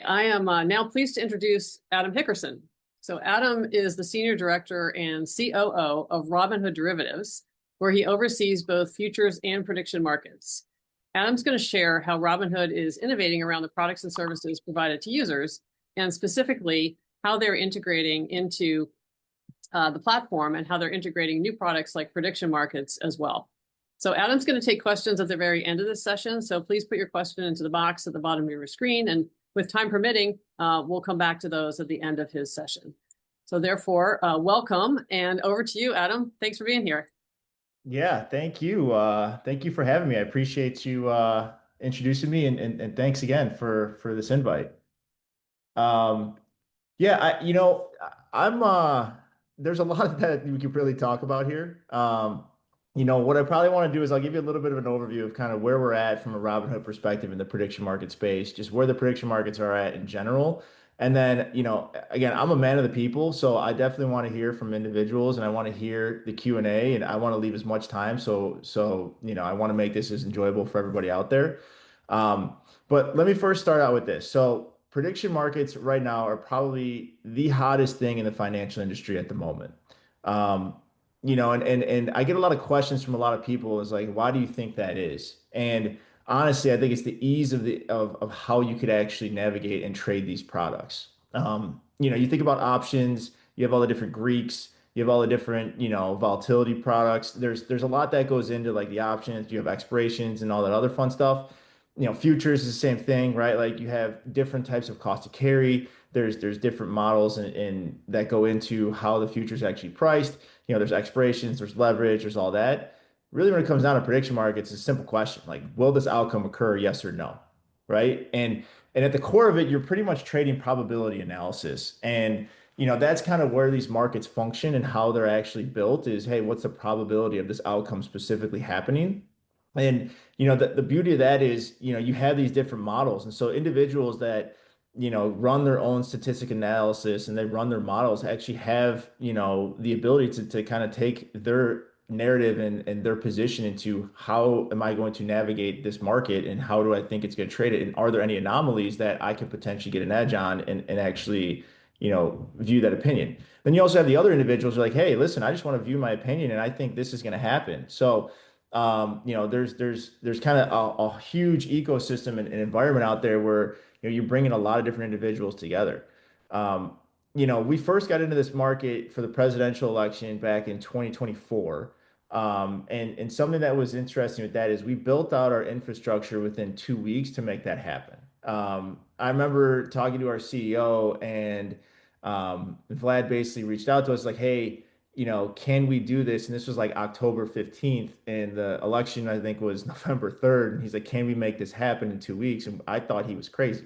I am now pleased to introduce Adam Hickerson. So Adam is the Senior Director and COO of Robinhood Derivatives, where he oversees both futures and prediction markets. Adam's going to share how Robinhood is innovating around the products and services provided to users, and specifically how they're integrating into the platform and how they're integrating new products like prediction markets as well. So Adam's going to take questions at the very end of this session. So please put your question into the box at the bottom of your screen. And with time permitting, we'll come back to those at the end of his session. So therefore, welcome and over to you, Adam. Thanks for being here. Yeah, thank you. Thank you for having me. I appreciate you introducing me and thanks again for this invite. Um, yeah, I'm there's a lot that we could really talk about here. What I probably want to do is I'll give you a little bit of an overview of kind of where we're at from a Robinhood perspective in the prediction market space, just where the prediction markets are at in general. And then, again, I'm a man of the people, so I definitely want to hear from individuals and I want to hear the Q&A and I want to leave as much time. So, I want to make this as enjoyable for everybody out there. Um, but let me first start out with this. So prediction markets right now are probably the hottest thing in the financial industry at the moment. Um, and I get a lot of questions from a lot of people is like, why do you think that is? And honestly, I think it's the ease of how you could actually navigate and trade these products. You think about options, you have all the different Greeks, you have all the different, volatility products. There's a lot that goes into like the options, you have expirations and all that other fun stuff. Futures is the same thing, right? Like you have different types of cost to carry. There's different models and that go into how the future is actually priced. There's expirations, there's leverage, there's all that. Really, when it comes down to prediction markets, it's a simple question like, will this outcome occur? Yes or no, right? And at the core of it, you're pretty much trading probability analysis. And that's kind of where these markets function and how they're actually built is, hey, what's the probability of this outcome specifically happening? And the beauty of that is, you have these different models. And so individuals that, run their own statistic analysis and they run their models actually have, the ability to kind of take their narrative and their position into how am I going to navigate this market and how do I think it's going to trade it? And are there any anomalies that I could potentially get an edge on and actually, view that opinion? Then you also have the other individuals who are like, hey, listen, I just want to view my opinion and I think this is going to happen. So there's kind of a huge ecosystem and environment out there where you're bringing a lot of different individuals together. Um, we first got into this market for the presidential election back in 2024. And something that was interesting with that is we built out our infrastructure within 2 weeks to make that happen. I remember talking to our CEO and Vlad basically reached out to us like, hey, can we do this? And this was like October 15th, and the election, I think, was November 3rd. And he's like, can we make this happen in 2 weeks? And I thought he was crazy.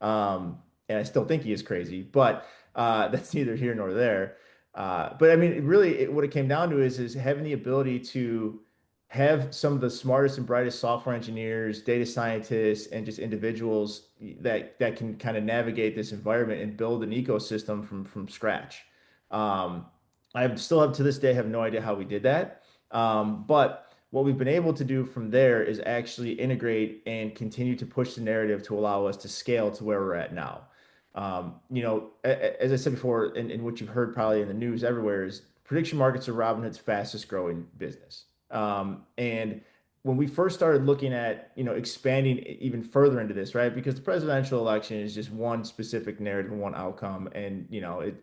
And I still think he is crazy, but that's neither here nor there. But I mean, what it came down to is having the ability to have some of the smartest and brightest software engineers, data scientists, and just individuals that can kind of navigate this environment and build an ecosystem from scratch. Um, still have to this day have no idea how we did that. But what we've been able to do from there is actually integrate and continue to push the narrative to allow us to scale to where we're at now. As I said before, and what you've heard probably in the news everywhere is prediction markets are Robinhood's fastest growing business. And when we first started looking at, expanding even further into this, right? Because the presidential election is just one specific narrative and one outcome. And,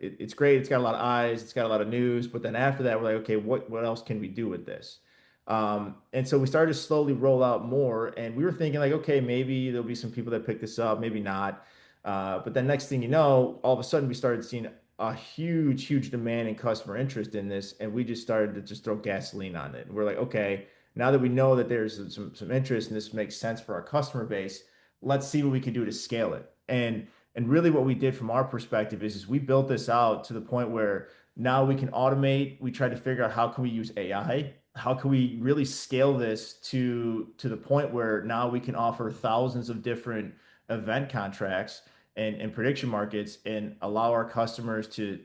it's great. It's got a lot of eyes. It's got a lot of news. But then after that, we're like, okay, what else can we do with this? And so we started to slowly roll out more. And we were thinking like, okay, maybe there'll be some people that pick this up, maybe not. But then next thing you know, all of a sudden we started seeing a huge demand and customer interest in this, and we just started to just throw gasoline on it. And we're like, okay, now that we know that there's some interest and this makes sense for our customer base, let's see what we can do to scale it. And really what we did from our perspective is we built this out to the point where now we can automate. We tried to figure out how can we use AI? How can we really scale this to the point where now we can offer thousands of different event contracts and prediction markets and allow our customers to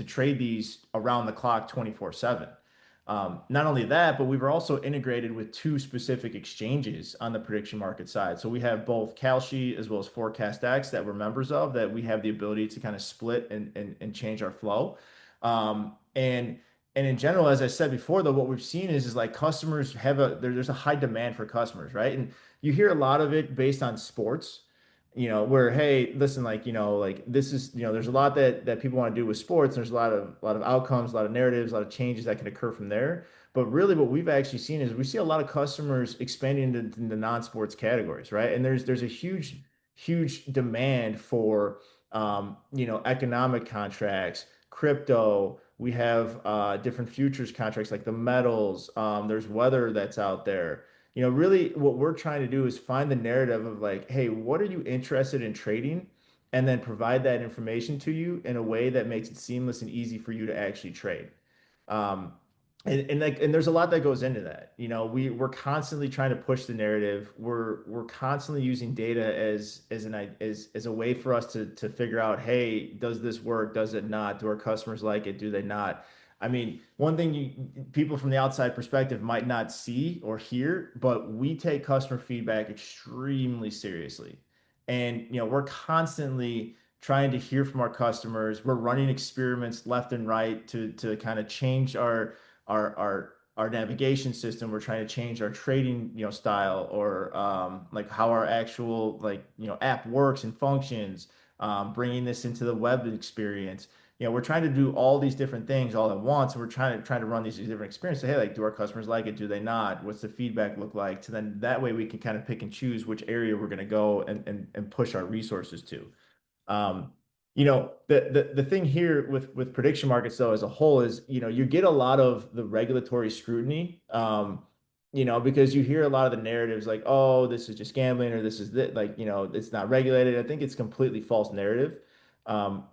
trade these around the clock 24/7. Not only that, but we were also integrated with two specific exchanges on the prediction market side. So we have both Kalshi as well as ForecastX that we're members of that we have the ability to kind of split and change our flow. And in general, as I said before, though, what we've seen is like customers have there's a high demand for customers, right? And you hear a lot of it based on sports, where, hey, listen, like, like this is, there's a lot that people want to do with sports. There's a lot of outcomes, a lot of narratives, a lot of changes that can occur from there. But really what we've actually seen is we see a lot of customers expanding into non-sports categories, right? And there's a huge demand for economic contracts, crypto. We have different futures contracts like the metals. There's weather that's out there. Really what we're trying to do is find the narrative of like, hey, what are you interested in trading? And then provide that information to you in a way that makes it seamless and easy for you to actually trade. Um, and there's a lot that goes into that. We're constantly trying to push the narrative. We're constantly using data as a way for us to figure out, hey, does this work? Does it not? Do our customers like it? Do they not? I mean, one thing people from the outside perspective might not see or hear, but we take customer feedback extremely seriously. And we're constantly trying to hear from our customers. We're running experiments left and right to kind of change our navigation system. We're trying to change our trading, style or like how our actual like app works and functions. Bringing this into the web experience. We're trying to do all these different things all at once, and we're trying to run these different experiences. Hey, like, do our customers like it? Do they not? What's the feedback look like? To then that way we can kind of pick and choose which area we're going to go and push our resources to. Um, the thing here with prediction markets though as a whole is, you get a lot of the regulatory scrutiny, because you hear a lot of the narratives like, oh, this is just gambling or this is that like, it's not regulated. I think it's completely false narrative.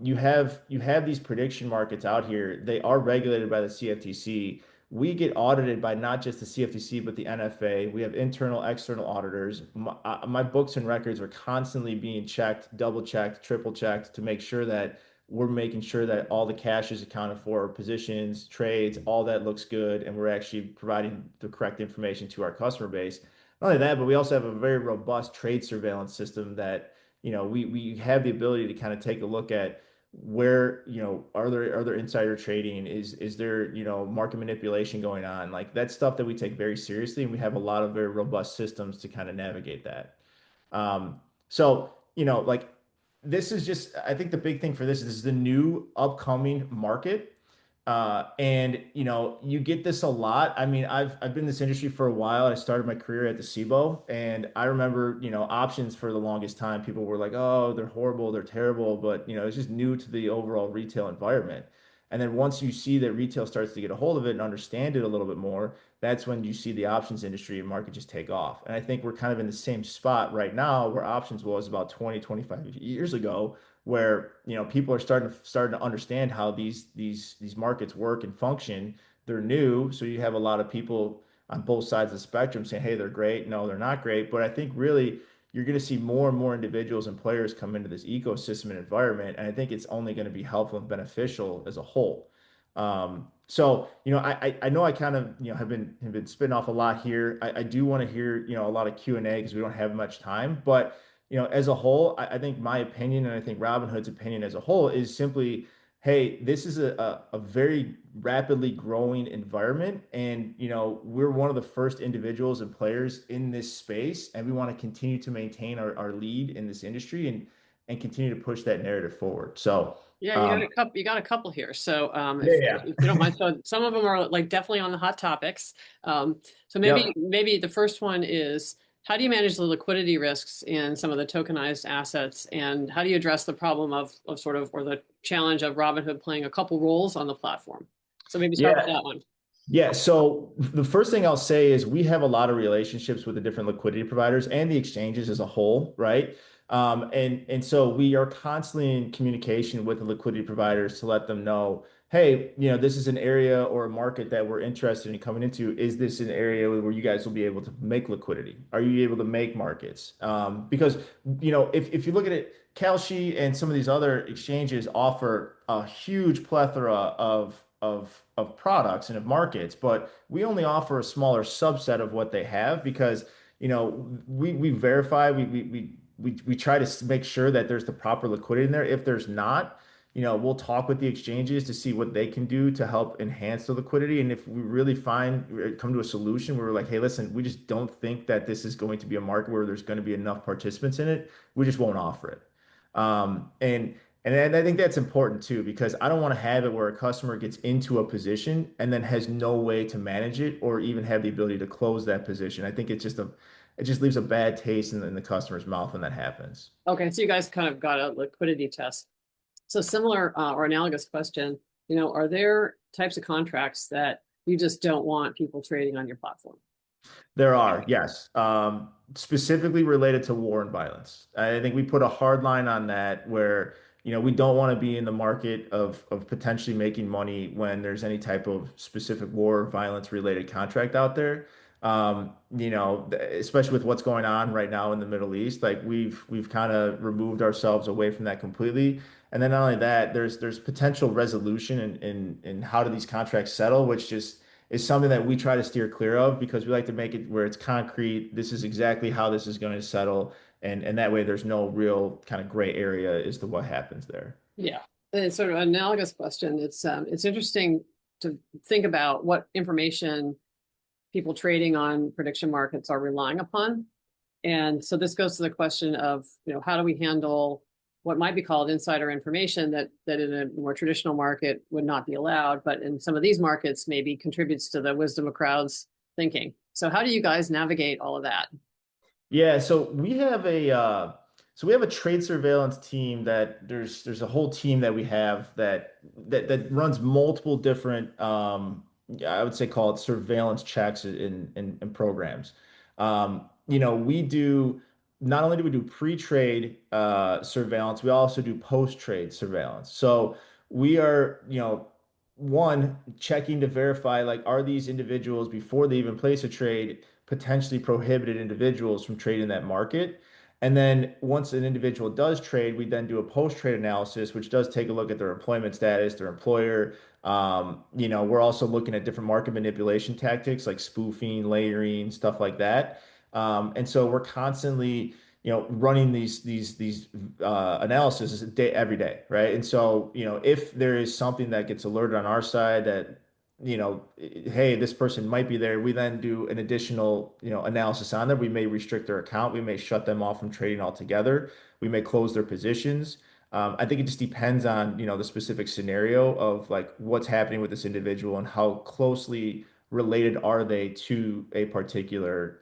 You have these prediction markets out here. They are regulated by the CFTC. We get audited by not just the CFTC, but the NFA. We have internal, external auditors. My books and records are constantly being checked, double checked, triple checked to make sure that we're making sure that all the cash is accounted for, positions, trades, all that looks good, and we're actually providing the correct information to our customer base. Not only that, but we also have a very robust trade surveillance system that, we have the ability to kind of take a look at where are there insider trading, is there market manipulation going on, like that stuff that we take very seriously, and we have a lot of very robust systems to kind of navigate that. So like this is just, I think the big thing for this is the new upcoming market. And you get this a lot. I mean, I've been in this industry for a while. I started my career at the SIBO, and I remember, options for the longest time. People were like, "Oh, they're horrible, they're terrible," but it's just new to the overall retail environment. And then once you see that retail starts to get a hold of it and understand it a little bit more, that's when you see the options industry and market just take off. And I think we're kind of in the same spot right now where options was about 20, 25 years ago, where people are starting to understand how these markets work and function. They're new, so you have a lot of people on both sides of the spectrum saying, "Hey, they're great." No, they're not great. But I think really you're going to see more and more individuals and players come into this ecosystem and environment, and I think it's only going to be helpful and beneficial as a whole. So I know I kind of have been spitting off a lot here. I do want to hear a lot of Q&A because we don't have much time, but as a whole, I think my opinion and I think Robinhood's opinion as a whole is simply, hey, this is a very rapidly growing environment. And, we're one of the first individuals and players in this space. And we want to continue to maintain our lead in this industry and continue to push that narrative forward. So, Yeah, you got um, a couple. You got a couple here. So, yeah, if yeah. you don't mind, so some of them are like definitely on the hot topics. So maybe Yep. maybe the first one is how do you manage the liquidity risks in some of the tokenized assets, and how do you address the problem of sort of or the challenge of Robinhood playing a couple roles on the platform? So maybe start with Yeah. that one. Yeah, so the first thing I'll say is we have a lot of relationships with the different liquidity providers and the exchanges as a whole, right? And so we are constantly in communication with the liquidity providers to let them know, hey, this is an area or a market that we're interested in coming into. Is this an area where you guys will be able to make liquidity? Are you able to make markets? Because if you look at it, Kalshi and some of these other exchanges offer a huge plethora of products and of markets, but we only offer a smaller subset of what they have because, we verify, we try to make sure that there's the proper liquidity in there. If there's not, we'll talk with the exchanges to see what they can do to help enhance the liquidity. And if we really come to a solution where we're like, hey, listen, we just don't think that this is going to be a market where there's going to be enough participants in it, we just won't offer it. And I think that's important too, because I don't want to have it where a customer gets into a position and then has no way to manage it or even have the ability to close that position. I think it just leaves a bad taste in the customer's mouth when that happens. Okay, so you guys kind of got a liquidity test. So similar or analogous question, are there types of contracts that you just don't want people trading on your platform? There are, yes. Specifically related to war and violence. I think we put a hard line on that where, we don't want to be in the market of potentially making money when there's any type of specific war or violence related contract out there. Especially with what's going on right now in the Middle East, like we've kind of removed ourselves away from that completely. And then not only that, there's potential resolution in how do these contracts settle, which just is something that we try to steer clear of because we like to make it where it's concrete. This is exactly how this is going to settle. And that way there's no real kind of gray area as to what happens there. Yeah, and it's sort of an analogous question. It's interesting to think about what information people trading on prediction markets are relying upon. And so this goes to the question of, how do we handle what might be called insider information that in a more traditional market would not be allowed, but in some of these markets maybe contributes to the wisdom of crowds thinking. So how do you guys navigate all of that? Yeah, so we have a trade surveillance team that there's a whole team that we have that runs multiple different I would say call it surveillance checks in programs. We do not only do we do pre-trade surveillance, we also do post-trade surveillance. So we are, one, checking to verify like are these individuals before they even place a trade potentially prohibited individuals from trading that market. And then once an individual does trade, we then do a post-trade analysis, which does take a look at their employment status, their employer. We're also looking at different market manipulation tactics like spoofing, layering, stuff like that. And so we're constantly, running these analysis every day, right? And so, if there is something that gets alerted on our side that hey, this person might be there. We then do an additional, analysis on them. We may restrict their account. We may shut them off from trading altogether. We may close their positions. I think it just depends on, the specific scenario of like what's happening with this individual and how closely related are they to a particular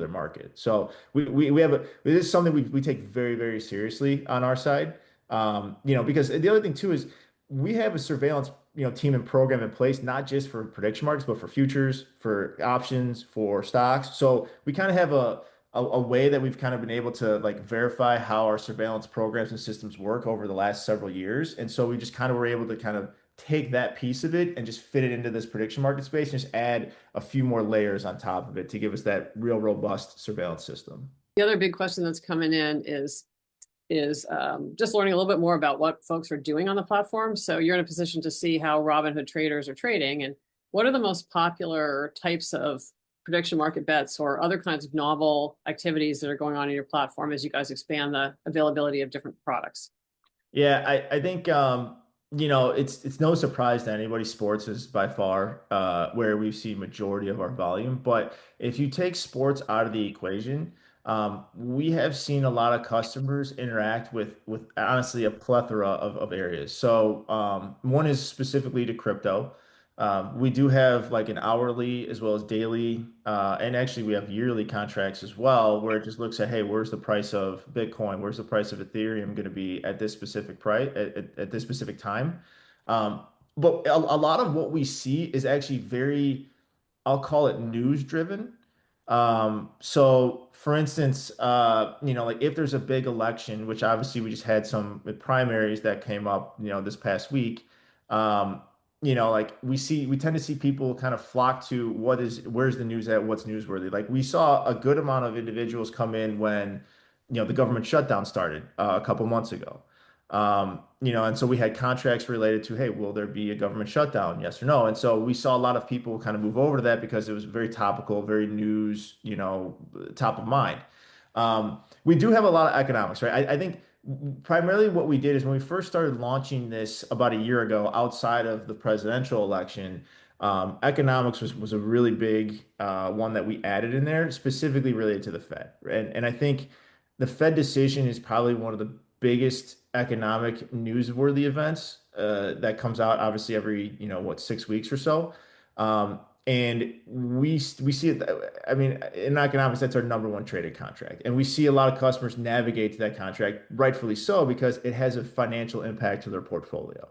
market. So we have this is something we take very, very seriously on our side. Because the other thing too is we have a surveillance team and program in place, not just for prediction markets, but for futures, for options, for stocks. So we kind of have a way that we've kind of been able to like verify how our surveillance programs and systems work over the last several years. And so we just kind of were able to kind of take that piece of it and just fit it into this prediction market space and just add a few more layers on top of it to give us that real robust surveillance system. The other big question that's coming in is just learning a little bit more about what folks are doing on the platform. So you're in a position to see how Robinhood traders are trading and what are the most popular types of prediction market bets or other kinds of novel activities that are going on in your platform as you guys expand the availability of different products. Yeah, I think it's no surprise to anybody. Sports is by far where we see majority of our volume. But if you take sports out of the equation, we have seen a lot of customers interact with honestly a plethora of areas. So one is specifically to crypto. We do have like an hourly as well as daily, and actually we have yearly contracts as well, where it just looks at, hey, where's the price of Bitcoin? Where's the price of Ethereum going to be at this specific price at this specific time? But a lot of what we see is actually very, I'll call it news driven. So for instance, like if there's a big election, which obviously we just had some primaries that came up, this past week, like we tend to see people kind of flock to where's the news at, what's newsworthy. Like we saw a good amount of individuals come in when, the government shutdown started a couple months ago. And so we had contracts related to, hey, will there be a government shutdown? Yes or no? And so we saw a lot of people kind of move over to that because it was very topical, very news, top of mind. We do have a lot of economics, right? I think primarily what we did is when we first started launching this about a year ago, outside of the presidential election, economics was a really big one that we added in there, specifically related to the Fed. And I think the Fed decision is probably one of the biggest economic newsworthy events that comes out obviously every, 6 weeks or so. And we see it. I mean, in economics, that's our number one traded contract, and we see a lot of customers navigate to that contract, rightfully so, because it has a financial impact to their portfolio.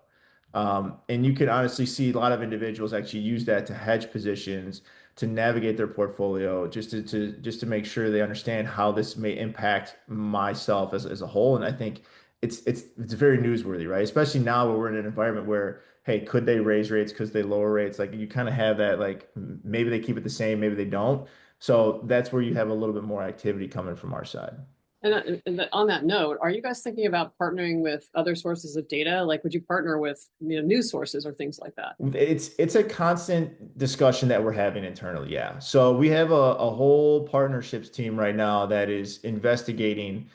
And you can honestly see a lot of individuals actually use that to hedge positions, to navigate their portfolio, just to make sure they understand how this may impact myself as a whole. And I think it's very newsworthy, right? Especially now where we're in an environment where, hey, could they raise rates? Could they lower rates? Like you kind of have that, like maybe they keep it the same, maybe they don't. So that's where you have a little bit more activity coming from our side. And on that note, are you guys thinking about partnering with other sources of data? Like, would you partner with news sources or things like that? It's a constant discussion that we're having internally, yeah. So we have a whole partnerships team right now that is investigating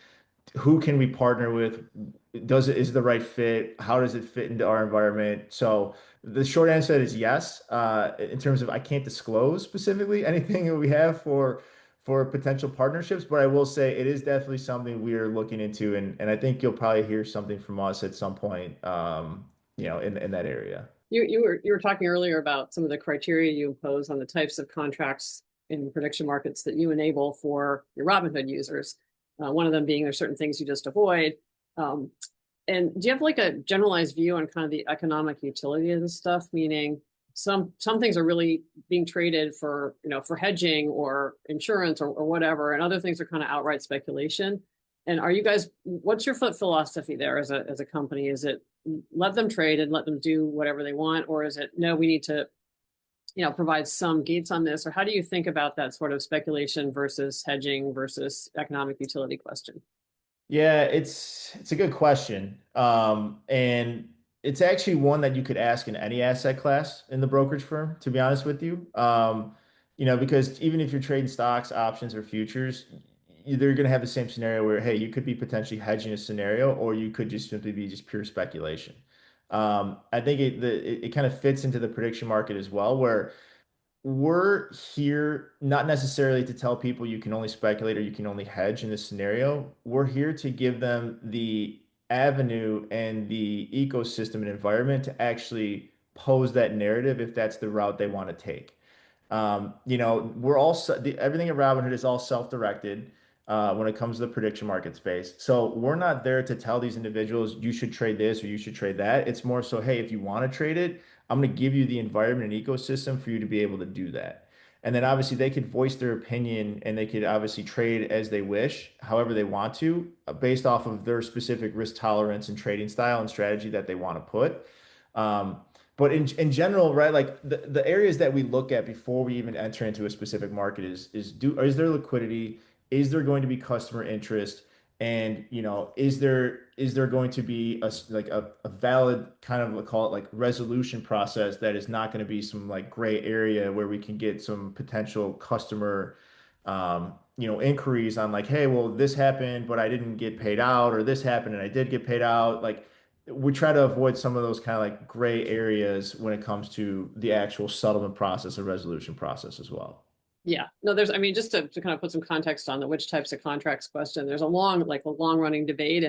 who can we partner with? Is it the right fit? How does it fit into our environment? So the short answer is yes. In terms of I can't disclose specifically anything that we have for potential partnerships, but I will say it is definitely something we are looking into, and I think you'll probably hear something from us at some point, in that area. You were talking earlier about some of the criteria you impose on the types of contracts in prediction markets that you enable for your Robinhood users. One of them being there's certain things you just avoid. Um, and do you have like a generalized view on kind of the economic utility of this stuff? Meaning some things are really being traded for, for hedging or insurance or whatever, and other things are kind of outright speculation. And are you guys, what's your philosophy there as a company? Is it let them trade and let them do whatever they want, or is it no, we need to provide some gates on this? Or how do you think about that sort of speculation versus hedging versus economic utility question? Yeah, it's a good question. And it's actually one that you could ask in any asset class in the brokerage firm, to be honest with you. Because even if you're trading stocks, options, or futures, they're going to have the same scenario where, hey, you could be potentially hedging a scenario, or you could just simply be just pure speculation. I think it kind of fits into the prediction market as well, where we're here not necessarily to tell people you can only speculate or you can only hedge in this scenario. We're here to give them the avenue and the ecosystem and environment to actually pose that narrative if that's the route they want to take. We're all everything at Robinhood is all self-directed when it comes to the prediction market space. So we're not there to tell these individuals you should trade this or you should trade that. It's more so, hey, if you want to trade it, I'm going to give you the environment and ecosystem for you to be able to do that. And then obviously they could voice their opinion and they could obviously trade as they wish, however they want to, based off of their specific risk tolerance and trading style and strategy that they want to put. Um, but in general, right, like the areas that we look at before we even enter into a specific market is there liquidity? Is there going to be customer interest? And is there going to be a valid kind of, call it like resolution process that is not going to be some like gray area where we can get some potential customer inquiries on like, hey, well, this happened, but I didn't get paid out, or this happened and I did get paid out. Like we try to avoid some of those kind of like gray areas when it comes to the actual settlement process and resolution process as well. Yeah, no, I mean, just to kind of put some context on the which types of contracts question, there's a long running debate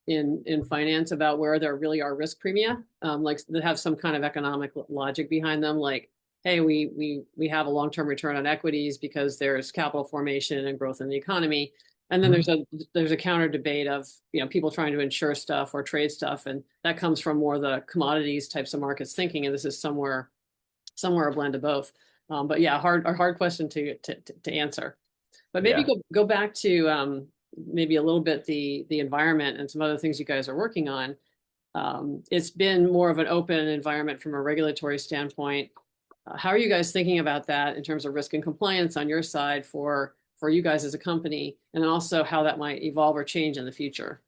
in finance about where there really are risk premia, like that have some kind of economic logic behind them, like, hey, we have a long-term return on equities because there's capital formation and growth in the economy. And then Mhm. there's a counter debate of, people trying to insure stuff or trade stuff, and that comes from more the commodities types of markets thinking, and this is somewhere a blend of both. But yeah, a hard question to answer. But maybe Yeah. go back to maybe a little bit the environment and some other things you guys are working on. It's been more of an open environment from a regulatory standpoint. How are you guys thinking about that in terms of risk and compliance on your side for you guys as a company, and then also how that might evolve or change in the future?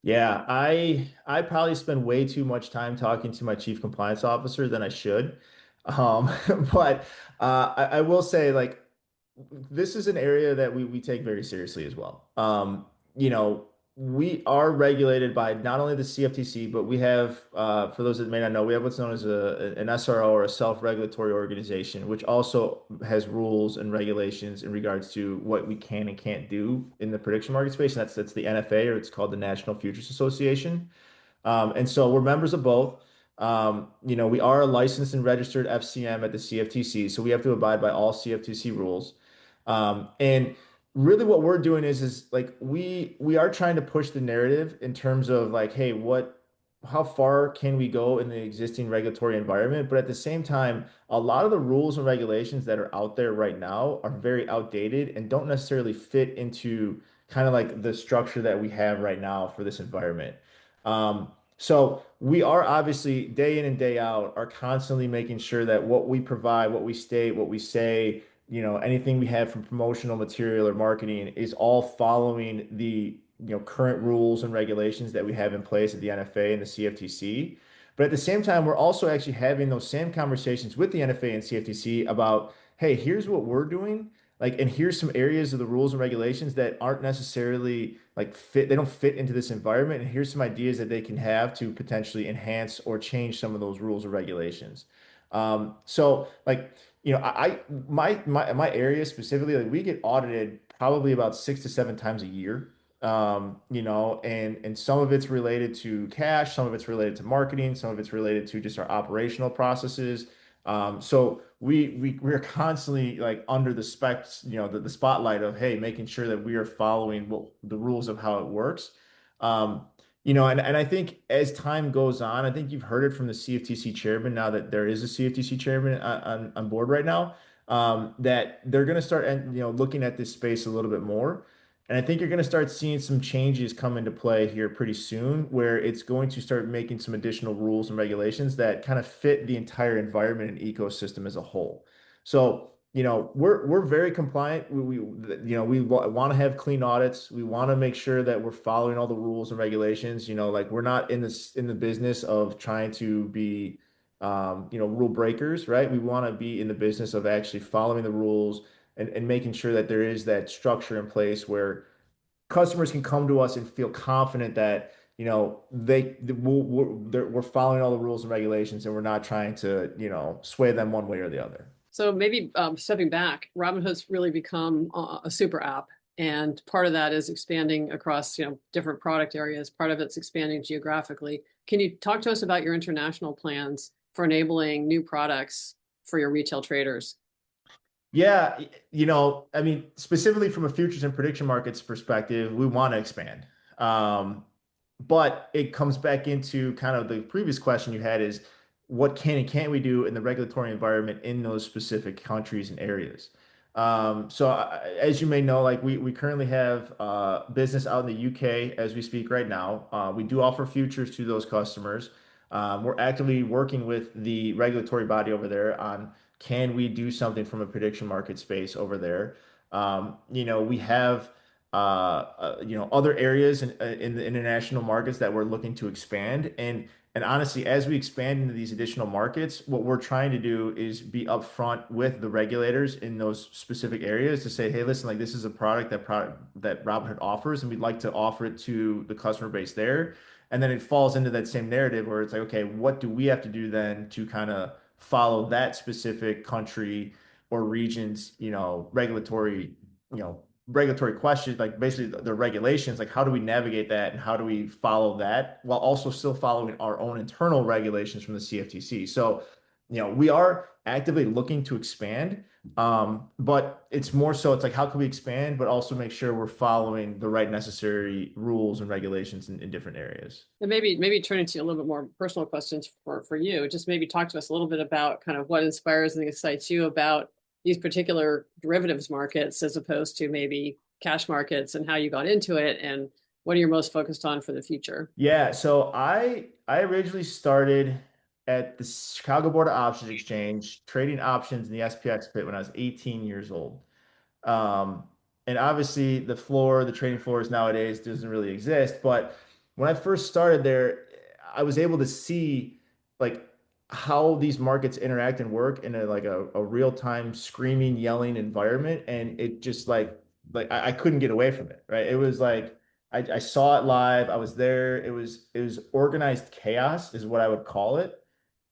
Yeah, I probably spend way too much time talking to my chief compliance officer than I should. Um, but I will say like this is an area that we take very seriously as well. You know, we are regulated by not only the CFTC, but we have, for those that may not know, we have what's known as an SRO or a self-regulatory organization, which also has rules and regulations in regards to what we can and can't do in the prediction market space. And that's the NFA, or it's called the National Futures Association. And so we're members of both. You know, we are a licensed and registered FCM at the CFTC, so we have to abide by all CFTC rules. And really what we're doing is like we are trying to push the narrative in terms of like, hey, how far can we go in the existing regulatory environment? But at the same time, a lot of the rules and regulations that are out there right now are very outdated and don't necessarily fit into kind of like the structure that we have right now for this environment. So we are obviously day in and day out are constantly making sure that what we provide, what we state, what we say, you know, anything we have from promotional material or marketing is all following the, you know, current rules and regulations that we have in place at the NFA and the CFTC. But at the same time, we're also actually having those same conversations with the NFA and CFTC about, hey, here's what we're doing. Like, and here's some areas of the rules and regulations that aren't necessarily like fit, they don't fit into this environment. And here's some ideas that they can have to potentially enhance or change some of those rules or regulations. So like, you know, my area specifically, like we get audited probably about 6 to 7 times a year. You know, and some of it's related to cash, some of it's related to marketing, some of it's related to just our operational processes. So we're constantly like under the specs, you know, the spotlight of hey, making sure that we are following the rules of how it works. Um, you know, and I think as time goes on, I think you've heard it from the CFTC chairman now that there is a CFTC chairman on board right now, that they're going to start and you know looking at this space a little bit more. And I think you're going to start seeing some changes come into play here pretty soon, where it's going to start making some additional rules and regulations that kind of fit the entire environment and ecosystem as a whole. So, you know, we're very compliant. You know, we want to have clean audits. We want to make sure that we're following all the rules and regulations. You know, like we're not in the business of trying to be, you know, rule breakers, right? We want to be in the business of actually following the rules and making sure that there is that structure in place where customers can come to us and feel confident that you know we're following all the rules and regulations and we're not trying to you know sway them one way or the other. So maybe stepping back, Robinhood's really become a super app, and part of that is expanding across different product areas. Part of it's expanding geographically. Can you talk to us about your international plans for enabling new products for your retail traders? Yeah, you know, I mean, specifically from a futures and prediction markets perspective, we want to expand. Um, but it comes back into kind of the previous question you had is what can and can't we do in the regulatory environment in those specific countries and areas? As you may know, like we currently have business out in the UK as we speak right now. We do offer futures to those customers. We're actively working with the regulatory body over there on can we do something from a prediction market space over there? You know, we have you know, other areas in the international markets that we're looking to expand. And honestly, as we expand into these additional markets, what we're trying to do is be upfront with the regulators in those specific areas to say, hey, listen, like this is a product that Robinhood offers, and we'd like to offer it to the customer base there. And then it falls into that same narrative where it's like, okay, what do we have to do then to kind of follow that specific country or region's, you know, you know, regulatory questions, like basically the regulations, like how do we navigate that and how do we follow that while also still following our own internal regulations from the CFTC. So, you know, we are actively looking to expand, but it's more so it's like how can we expand, but also make sure we're following the right necessary rules and regulations in different areas. And maybe turn into a little bit more personal questions for you. Just maybe talk to us a little bit about kind of what inspires and excites you about these particular derivatives markets as opposed to maybe cash markets, and how you got into it and what are you most focused on for the future? Yeah, so I originally started at the Chicago Board of Options Exchange trading options in the SPX pit when I was 18 years old. Um, and obviously the trading floors nowadays doesn't really exist, but when I first started there, I was able to see like how these markets interact and work in a real-time screaming, yelling environment. And it just I couldn't get away from it, right? It was like I saw it live, I was there. It was organized chaos is what I would call it.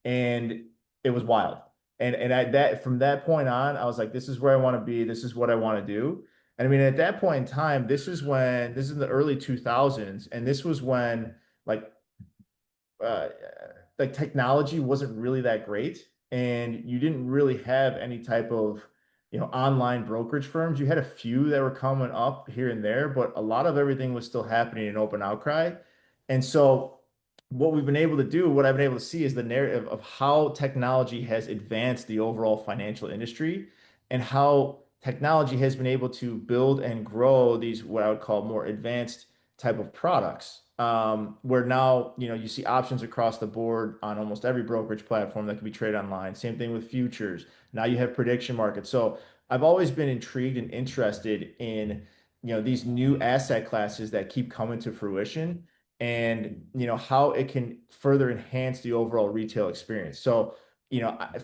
And it was wild. And I that from that point on, I was like, this is where I want to be, this is what I want to do. And I mean, at that point in time, this is in the early 2000s, and this was when like uh, like technology wasn't really that great, and you didn't really have any type of online brokerage firms. You had a few that were coming up here and there, but a lot of everything was still happening in open outcry. And so what we've been able to do, what I've been able to see is the narrative of how technology has advanced the overall financial industry and how technology has been able to build and grow these what I would call more advanced type of products. Where now, you see options across the board on almost every brokerage platform that can be traded online. Same thing with futures. Now you have prediction markets. So I've always been intrigued and interested in, these new asset classes that keep coming to fruition and, how it can further enhance the overall retail experience. So,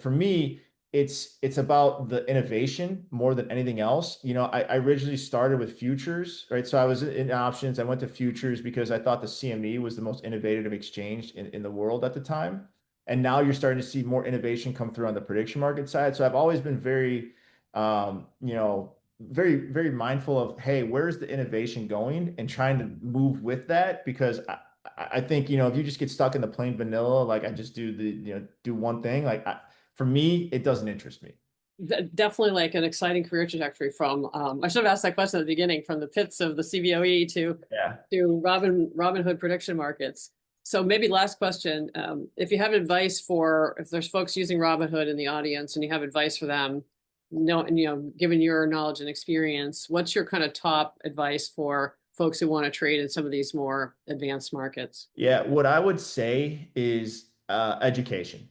for me, it's about the innovation more than anything else. I originally started with futures, right? So I was in options. I went to futures because I thought the CME was the most innovative exchange in the world at the time. And now you're starting to see more innovation come through on the prediction market side. So I've always been very, very mindful of, hey, where's the innovation going and trying to move with that because I think, if you just get stuck in the plain vanilla, like I just do one thing, for me, it doesn't interest me. Definitely like an exciting career trajectory from I should have asked that question at the beginning, from the pits of the CBOE Yeah. to Robinhood prediction markets. So maybe last question, if you have advice for, if there's folks using Robinhood in the audience and you have advice for them, given your knowledge and experience, what's your kind of top advice for folks who want to trade in some of these more advanced markets? Yeah, what I would say is education.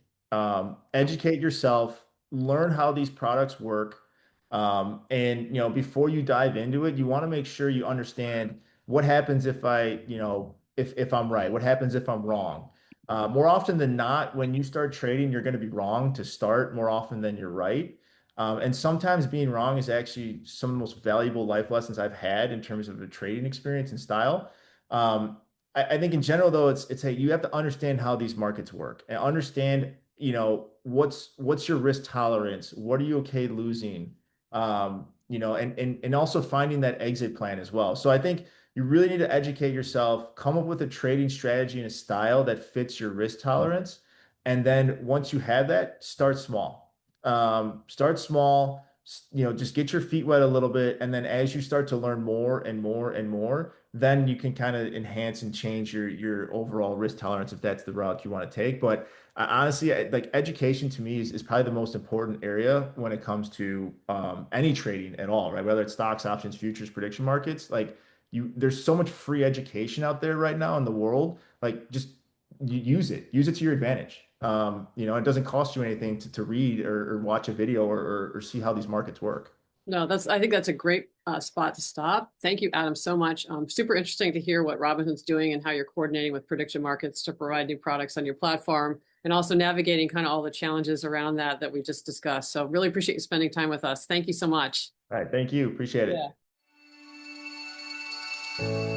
Educate yourself, learn how these products work. And before you dive into it, you want to make sure you understand what happens if if I'm right, what happens if I'm wrong. More often than not, when you start trading, you're going to be wrong to start more often than you're right. And sometimes being wrong is actually some of the most valuable life lessons I've had in terms of a trading experience and style. Um, I think in general though, it's hey, you have to understand how these markets work and understand, what's your risk tolerance? What are you okay losing? And also finding that exit plan as well. So I think you really need to educate yourself, come up with a trading strategy and a style that fits your risk tolerance. And then once you have that, start small. Start small, just get your feet wet a little bit. And then as you start to learn more and more and more, then you can kind of enhance and change your overall risk tolerance if that's the route you want to take. But honestly, like education to me is probably the most important area when it comes to any trading at all, right? Whether it's stocks, options, futures, prediction markets, there's so much free education out there right now in the world. Like just use it to your advantage. It doesn't cost you anything to read or watch a video or see how these markets work. No, I think that's a great spot to stop. Thank you, Adam, so much. Super interesting to hear what Robinhood's doing and how you're coordinating with prediction markets to provide new products on your platform and also navigating kind of all the challenges around that we just discussed. So really appreciate you spending time with us. Thank you so much. All right, thank you. Appreciate Yeah. it.